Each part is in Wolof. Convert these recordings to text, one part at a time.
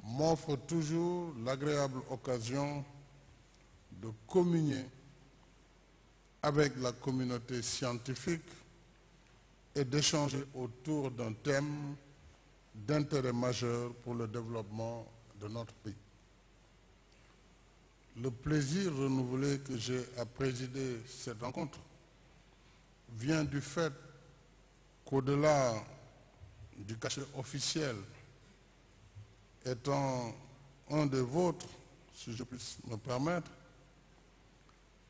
m'offre toujours l'agréable occasion de communier avec la communauté scientifique et d'échanger autour d'un thème d'intérêt majeur pour le développement de notre pays. Le plaisir renouvelé que j'ai à présider cette rencontre vient du fait qu'au-delà du cachet officiel, étant un des vôtres, si je puis me permettre,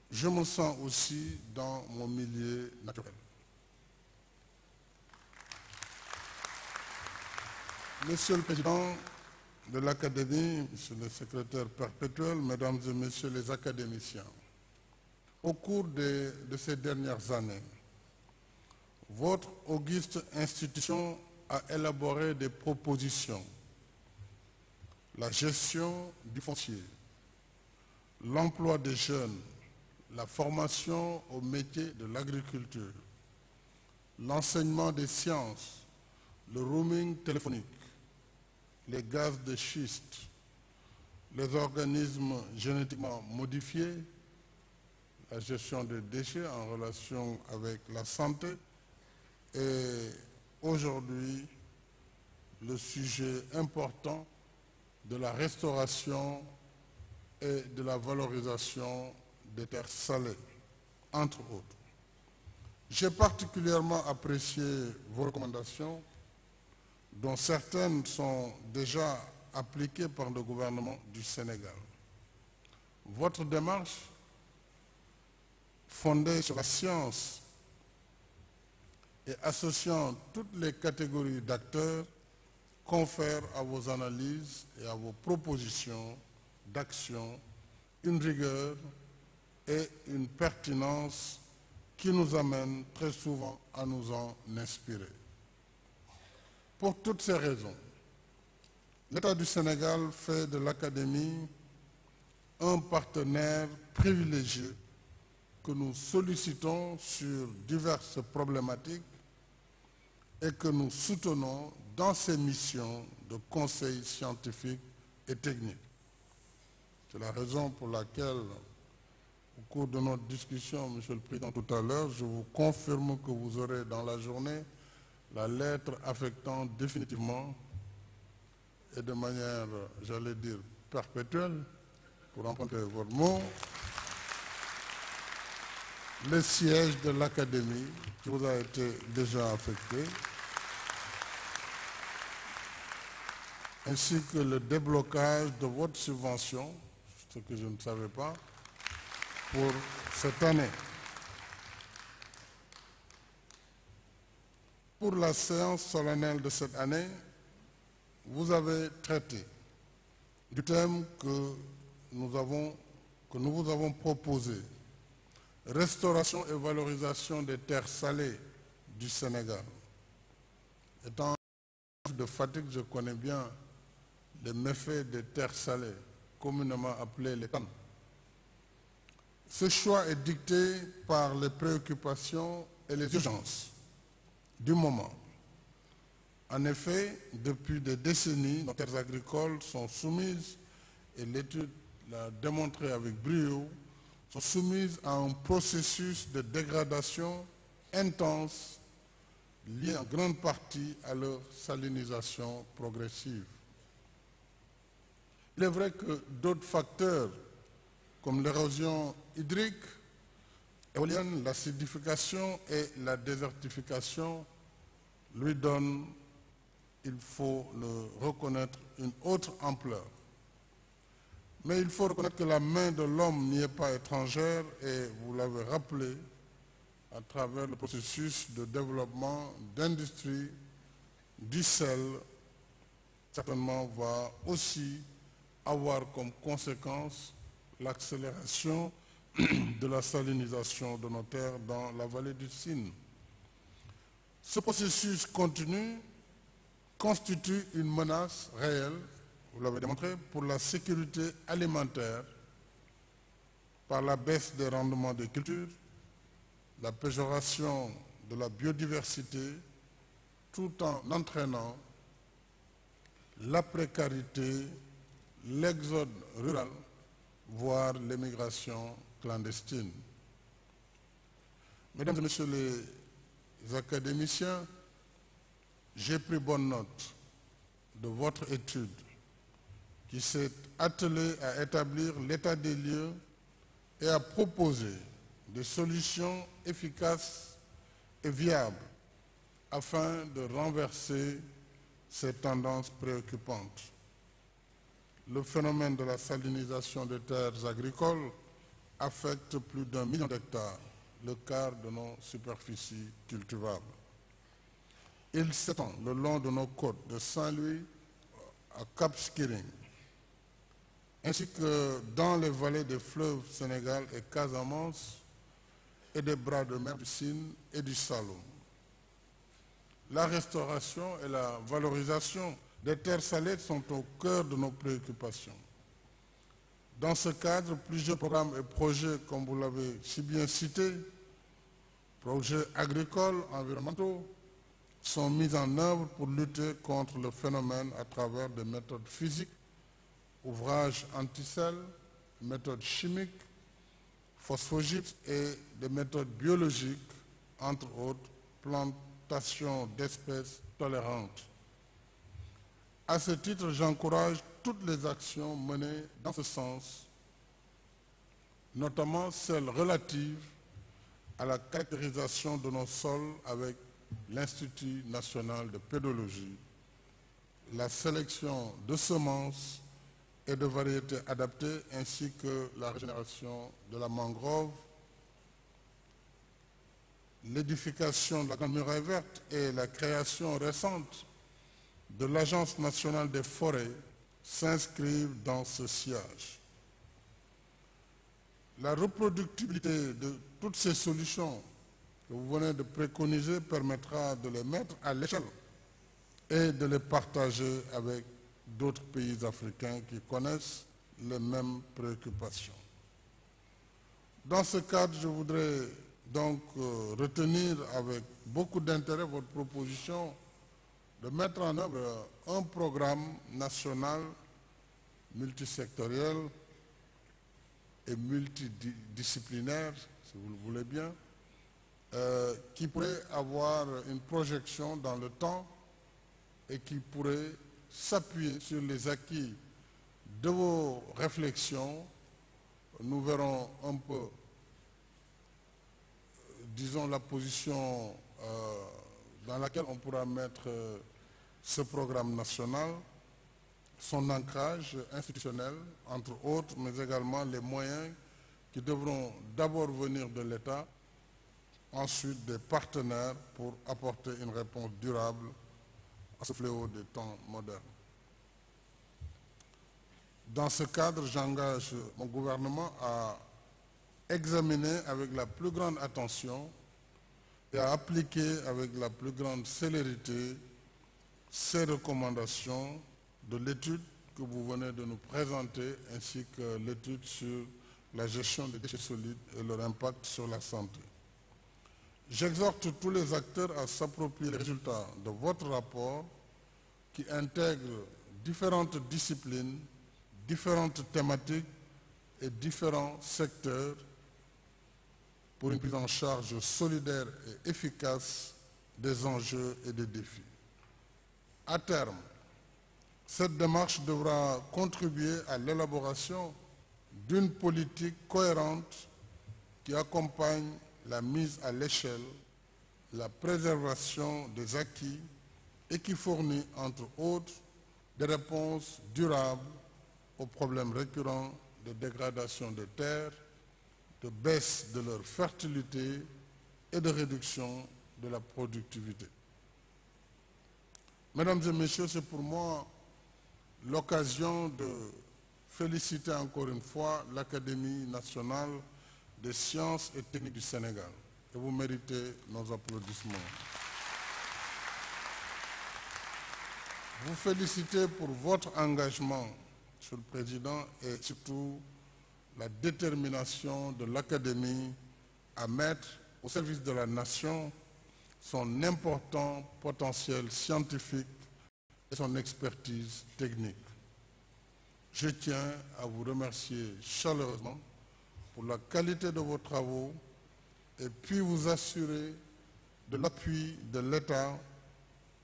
je me sens aussi dans mon milieu naturel. Monsieur le Président de l'Académie, Monsieur le Secrétaire perpétuel, Mesdames et Messieurs les académiciens, au cours de ces dernières années, votre auguste institution a élaboré des propositions. La gestion du foncier, l'emploi des jeunes, la formation au métier de l'agriculture, l'enseignement des sciences, le roaming téléphonique, les gaz de schiste, les organismes génétiquement modifiés, la gestion des déchets en relation avec la santé et aujourd'hui le sujet important de la restauration et de la valorisation des terres salées, entre autres. J'ai particulièrement apprécié vos recommandations, dont certaines sont déjà appliquées par le gouvernement du Sénégal. Votre démarche, fondée sur la science et associant toutes les catégories d'acteurs, confère à vos analyses et à vos propositions d'action une rigueur et une pertinence qui nous amènent très souvent à nous en inspirer. Pour toutes ces raisons, l'État du Sénégal fait de l'Académie un partenaire privilégié que nous sollicitons sur diverses problématiques et que nous soutenons dans ses missions de conseil scientifique et technique. C'est la raison pour laquelle, au cours de notre discussion, Monsieur le Président, tout à l'heure, je vous confirme que vous aurez dans la journée la lettre affectant définitivement et de manière, j'allais dire, perpétuelle, pour emprunter votre mot, le siège de l'Académie qui vous a été déjà affecté, ainsi que le déblocage de votre subvention, ce que je ne savais pas, pour cette année. Pour la séance solennelle de cette année, vous avez traité du thème que nous vous avons proposé, restauration et valorisation des terres salées du Sénégal. Étant de Fatick, je connais bien les méfaits des terres salées, communément appelées les cannes. Ce choix est dicté par les préoccupations et les urgences du moment. En effet, depuis des décennies, nos terres agricoles sont soumises, et l'étude l'a démontré avec brio, sont soumises à un processus de dégradation intense lié en grande partie à leur salinisation progressive. Il est vrai que d'autres facteurs, comme l'érosion hydrique, éolienne, l'acidification et la désertification, lui donnent, il faut le reconnaître, une autre ampleur. Mais il faut reconnaître que la main de l'homme n'y est pas étrangère et vous l'avez rappelé à travers le processus de développement d'industrie du sel, certainement va aussi avoir comme conséquence l'accélération de la salinisation de nos terres dans la vallée du Sine. Ce processus continu constitue une menace réelle, vous l'avez démontré, pour la sécurité alimentaire par la baisse des rendements des cultures, la péjoration de la biodiversité, tout en entraînant la précarité l'exode rural, voire l'émigration clandestine. Mesdames et messieurs les académiciens, j'ai pris bonne note de votre étude qui s'est attelée à établir l'état des lieux et à proposer des solutions efficaces et viables afin de renverser ces tendances préoccupantes. Le phénomène de la salinisation des terres agricoles affecte plus d'1 million d'hectares, le quart de nos superficies cultivables. Il s'étend le long de nos côtes de Saint-Louis à Cap Skirring, ainsi que dans les vallées des fleuves Sénégal et Casamance et des bras de mer du Sine et du Saloum. La restauration et la valorisation des terres salées sont au cœur de nos préoccupations. Dans ce cadre, plusieurs programmes et projets, comme vous l'avez si bien cité, projets agricoles, environnementaux, sont mis en œuvre pour lutter contre le phénomène à travers des méthodes physiques, ouvrages anti-sel, méthodes chimiques, phosphogypes et des méthodes biologiques, entre autres, plantation d'espèces tolérantes. À ce titre, j'encourage toutes les actions menées dans ce sens, notamment celles relatives à la caractérisation de nos sols avec l'Institut national de pédologie, la sélection de semences et de variétés adaptées, ainsi que la régénération de la mangrove, l'édification de la Grande Muraille Verte et la création récente de l'Agence nationale des forêts s'inscrivent dans ce sillage. La reproductibilité de toutes ces solutions que vous venez de préconiser permettra de les mettre à l'échelle et de les partager avec d'autres pays africains qui connaissent les mêmes préoccupations. Dans ce cadre, je voudrais donc retenir avec beaucoup d'intérêt votre proposition de mettre en œuvre un programme national multisectoriel et multidisciplinaire, si vous le voulez bien, qui pourrait avoir une projection dans le temps et qui pourrait s'appuyer sur les acquis de vos réflexions. Nous verrons un peu, disons, la position dans laquelle on pourra mettre ce programme national, son ancrage institutionnel, entre autres, mais également les moyens qui devront d'abord venir de l'État, ensuite des partenaires pour apporter une réponse durable à ce fléau des temps modernes. Dans ce cadre, j'engage mon gouvernement à examiner avec la plus grande attention et à appliquer avec la plus grande célérité ces recommandations de l'étude que vous venez de nous présenter, ainsi que l'étude sur la gestion des déchets solides et leur impact sur la santé. J'exhorte tous les acteurs à s'approprier les résultats de votre rapport qui intègre différentes disciplines, différentes thématiques et différents secteurs pour une prise en charge solidaire et efficace des enjeux et des défis. À terme, cette démarche devra contribuer à l'élaboration d'une politique cohérente qui accompagne la mise à l'échelle, la préservation des acquis et qui fournit, entre autres, des réponses durables aux problèmes récurrents de dégradation des terres, de baisse de leur fertilité et de réduction de la productivité. Mesdames et messieurs, c'est pour moi l'occasion de féliciter encore une fois l'Académie nationale des sciences et techniques du Sénégal. Et vous méritez nos applaudissements. Vous féliciter pour votre engagement, Monsieur le Président, et surtout la détermination de l'Académie à mettre au service de la nation son important potentiel scientifique et son expertise technique. Je tiens à vous remercier chaleureusement pour la qualité de vos travaux et puis vous assurer de l'appui de l'État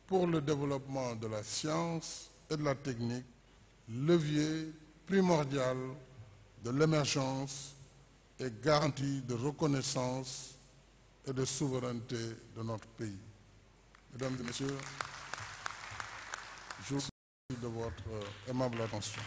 pour le développement de la science et de la technique, levier primordial de l'émergence et garantie de reconnaissance et de souveraineté de notre pays. Mesdames et messieurs, je vous remercie de votre aimable attention.